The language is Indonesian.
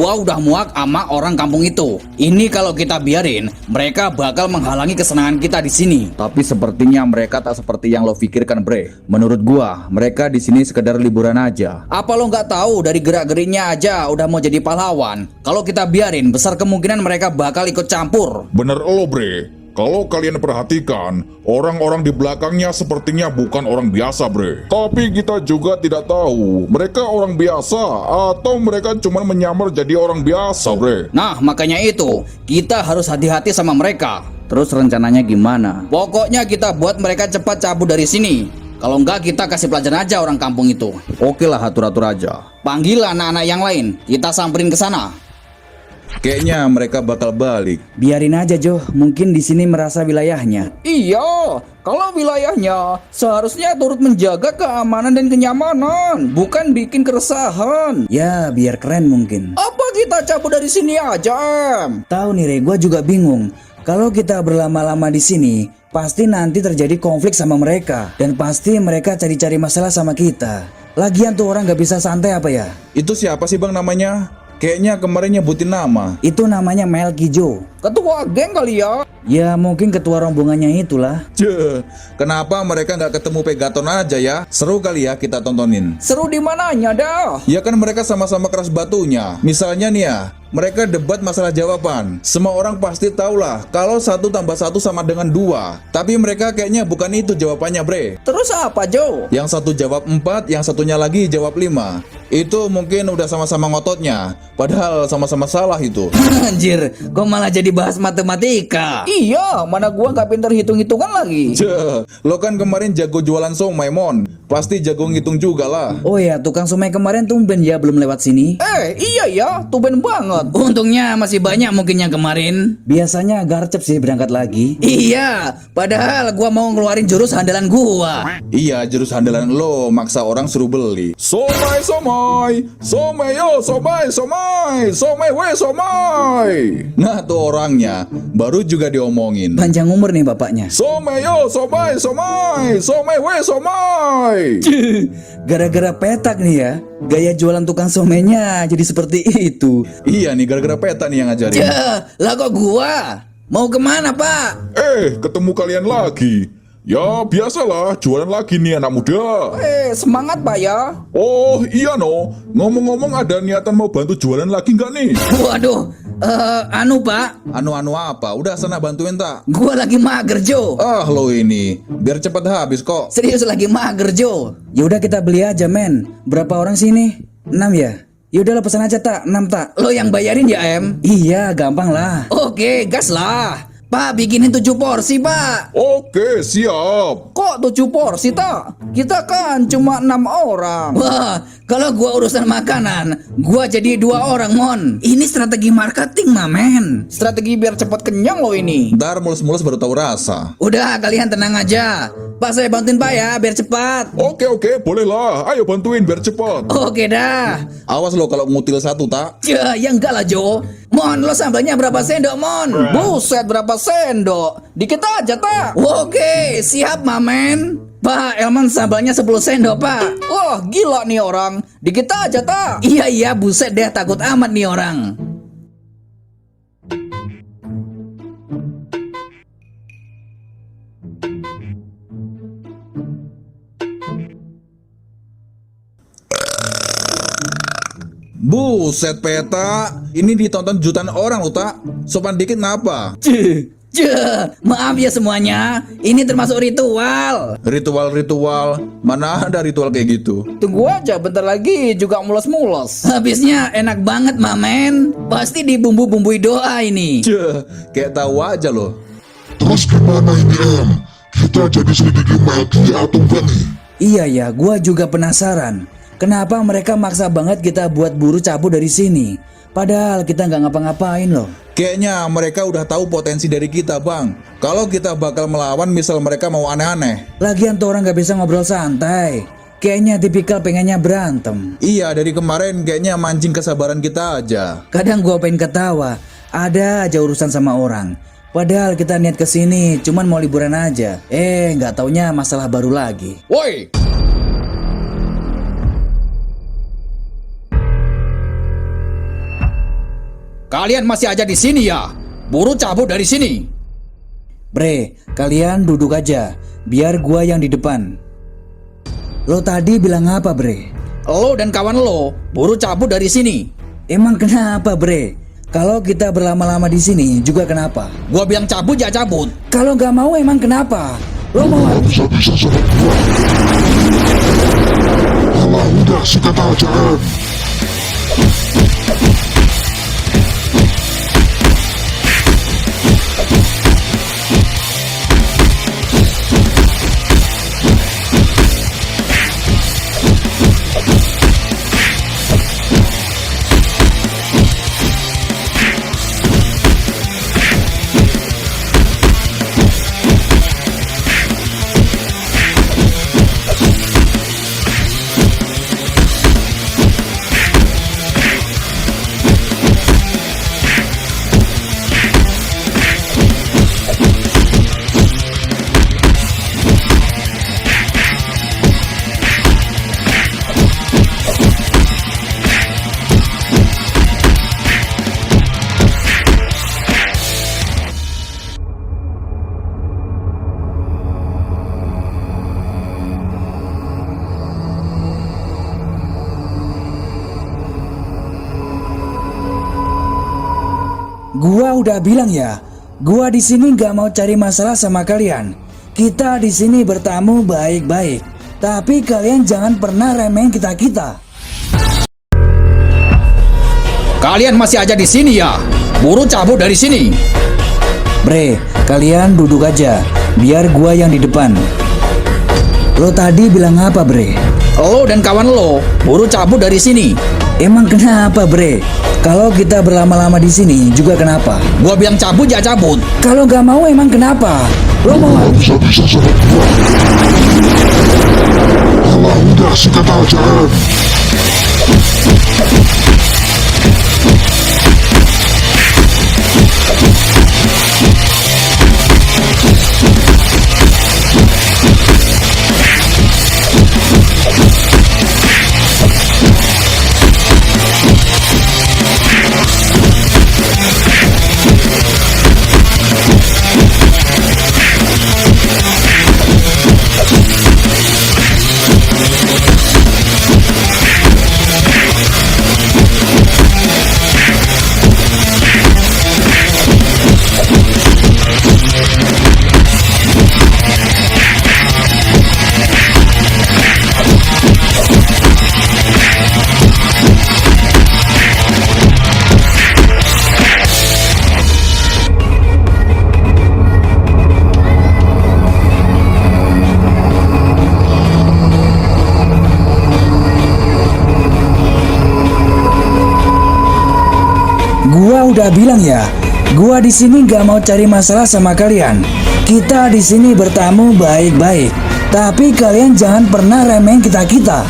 Gua udah muak sama orang kampung itu. Ini kalau kita biarin, mereka bakal menghalangi kesenangan kita di sini. Tapi sepertinya mereka tak seperti yang lo pikirkan, Bre. Menurut gua, mereka di sini sekedar liburan aja. Apa lo nggak tahu dari gerak-geriknya aja udah mau jadi pahlawan? Kalau kita biarin, besar kemungkinan mereka bakal ikut campur. Bener lo, Bre. Kalau kalian perhatikan, orang-orang di belakangnya sepertinya bukan orang biasa, Bre. Tapi kita juga tidak tahu mereka orang biasa atau mereka cuma menyamar jadi orang biasa, Bre. Nah, makanya itu, kita harus hati-hati sama mereka. Terus rencananya gimana? Pokoknya kita buat mereka cepat cabut dari sini. Kalau enggak, kita kasih pelajaran aja orang kampung itu. Oke lah, atur-atur aja. Panggil anak-anak yang lain, kita samperin ke sana. Kayaknya mereka bakal balik. Biarin aja, Jo. Mungkin di sini merasa wilayahnya. Iya, kalau wilayahnya seharusnya turut menjaga keamanan dan kenyamanan, bukan bikin keresahan. Ya, biar keren mungkin. Apa kita cabut dari sini aja, Em? Tahu nih, Re, gua juga bingung. Kalau kita berlama-lama di sini, pasti nanti terjadi konflik sama mereka, dan pasti mereka cari-cari masalah sama kita. Lagian tuh orang nggak bisa santai apa ya? Itu siapa sih bang namanya? Kayaknya kemarin nyebutin nama. Itu namanya Melky, Jo. Ketua geng kali ya? Ya mungkin ketua rombongannya itulah. Kenapa mereka nggak ketemu Pegaton aja ya? Seru kali ya kita tontonin. Seru di mananya dah? Ya kan mereka sama-sama keras batunya. Misalnya nih ya, mereka debat masalah jawaban. Semua orang pasti tahu lah kalau 1 tambah 1 sama dengan 2. Tapi mereka kayaknya bukan itu jawabannya, Bre. Terus apa, Jo? Yang satu jawab 4, yang satunya lagi jawab 5. Itu mungkin udah sama-sama ngototnya. Padahal sama-sama salah itu. Anjir, kok malah jadi bahas matematika? Iya, mana gua nggak pinter hitung-hitungan lagi. Lo kan kemarin jago jualan somai, Mon. Pasti jago ngitung juga lah. Oh ya, tukang somai kemarin tumben ya belum lewat sini. Iya ya, tumben banget. Untungnya masih banyak mungkin yang kemarin. Biasanya garcep sih berangkat lagi. Iya, padahal gua mau ngeluarin jurus andalan gua. Iya, jurus andalan lo maksa orang suruh beli. Somai, somai, somai yo, somai, somai, somai we, somai. Nah tuh orangnya, baru juga diomongin. Panjang umur nih bapaknya. Somai yo, somai, somai, somai we, somai. Gara-gara petak nih ya, gaya jualan tukang somainya jadi seperti itu. Iya nih, gara-gara peta nih yang ngajarin. Lah kok gua? Mau kemana, Pak? Ketemu kalian lagi. Ya biasalah, jualan lagi nih anak muda. Semangat Pak ya. Oh iya no, ngomong-ngomong ada niatan mau bantu jualan lagi nggak nih? Waduh, anu Pak, Anu-anu apa? Udah sana bantuin tak? gua lagi mager, Jo. Ah lo ini, biar cepat habis kok. Serius lagi mager, Jo. Yaudah kita beli aja, men. Berapa orang sih ini? 6 ya? Yaudah lo pesan aja tak, 6 tak. Lo yang bayarin ya, Em? Iya, gampang lah. Oke, gas lah. Pak, bikinin 7 porsi, Pak. Oke siap. Kok 7 porsi, tak? Kita kan cuma 6 orang. Wah, kalau gua urusan makanan, gua jadi 2 orang, Mon. Ini strategi marketing, mamen. Strategi biar cepat kenyang lo ini. Ntar mulus-mulus baru tahu rasa. Udah, kalian tenang aja. Pak, saya bantuin Pak ya, biar cepat. Oke, bolehlah. Ayo bantuin biar cepat. Oke dah. Awas lo kalau ngutil satu tak? Ya enggak lah, Jo. Mon, lo sambalnya berapa sendok, Mon? Buset, berapa sendok? Dikit aja, tak? Oke, siap, mamen. Pak, Elman sambalnya 10 sendok, Pak. Wah, gila nih orang. Dikit aja, tak? Iya, buset deh, takut amat nih orang. Buset peta, ini ditonton jutaan orang lo tak? Sopan dikit ngapa? Maaf ya semuanya. Ini termasuk ritual. Ritual-ritual, mana ada ritual kayak gitu? Tunggu aja, bentar lagi juga mulos-mulos. Habisnya enak banget, mamen. Pasti dibumbu-bumbui doa ini. Kayak tahu aja loh. Terus gimana ini Em? Kita jadi selidiki Melky atau enggak nih? Iya ya, gua juga penasaran. Kenapa mereka maksa banget kita buat buru cabut dari sini? Padahal kita nggak ngapa-ngapain loh. Kayaknya mereka udah tahu potensi dari kita, Bang. Kalau kita bakal melawan misal mereka mau aneh-aneh. Lagian tuh orang nggak bisa ngobrol santai. Kayaknya tipikal pengennya berantem. Iya, dari kemarin kayaknya mancing kesabaran kita aja. Kadang gua pengen ketawa. Ada aja urusan sama orang. Padahal kita niat kesini cuman mau liburan aja. Nggak taunya masalah baru lagi. Woi, kalian masih aja di sini ya? Buru cabut dari sini. Bre, kalian duduk aja, biar gua yang di depan. Lo tadi bilang apa, Bre? Lo dan kawan lo buru cabut dari sini. Emang kenapa, Bre? Kalau kita berlama-lama di sini juga kenapa? Gua bilang cabut ya cabut. Kalau nggak mau emang kenapa? Lo mau? Bisa-bisa sama gua. Alah, udah sikat aja, Em. Gua udah bilang ya, gua di sini nggak mau cari masalah sama kalian. Kita di sini bertamu baik-baik, tapi kalian jangan pernah remehin kita-kita. Kalian masih aja di sini ya? Buru cabut dari sini. Bre, kalian duduk aja, biar gua yang di depan. Lo tadi bilang apa, Bre? Lo dan kawan lo buru cabut dari sini. Emang kenapa, Bre? Kalau kita berlama-lama di sini juga kenapa? Gua bilang cabut ya cabut. Kalau nggak mau emang kenapa? Lo mau? Bisa-bisa sama gua. Alah, udah sikat aja, Em. Gua udah bilang ya, gua di sini nggak mau cari masalah sama kalian. Kita di sini bertamu baik-baik, tapi kalian jangan pernah remehin kita-kita.